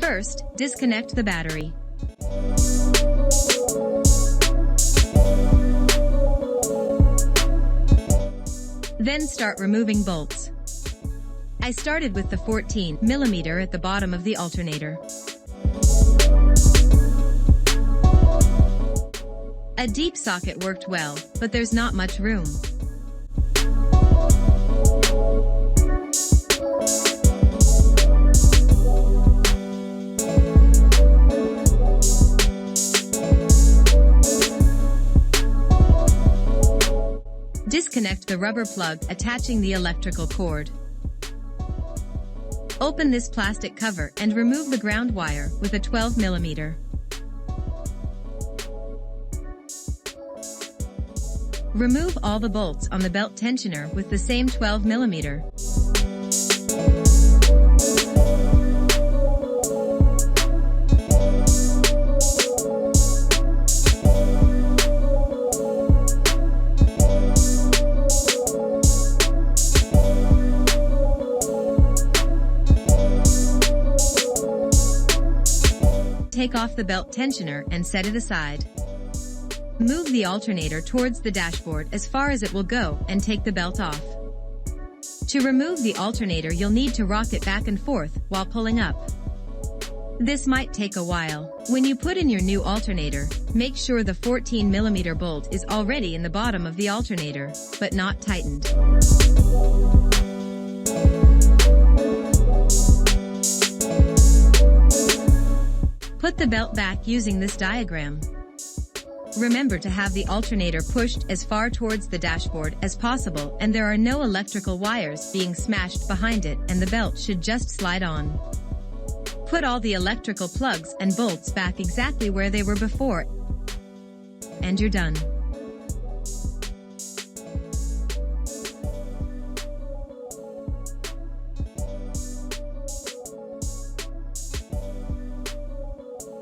First, disconnect the battery. Then start removing bolts. I started with the 14mm at the bottom of the alternator. A deep socket worked well, but there's not much room. Disconnect the rubber plug attaching the electrical cord. Open this plastic cover and remove the ground wire with a 12mm. Remove all the bolts on the belt tensioner with the same 12mm. Take off the belt tensioner and set it aside. Move the alternator towards the dashboard as far as it will go and take the belt off. To remove the alternator, you'll need to rock it back and forth while pulling up. This might take a while. When you put in your new alternator, make sure the 14mm bolt is already in the bottom of the alternator, but not tightened. Put the belt back using this diagram. Remember to have the alternator pushed as far towards the dashboard as possible, and there are no electrical wires being smashed behind it, and the belt should just slide on. Put all the electrical plugs and bolts back exactly where they were before, and you're done.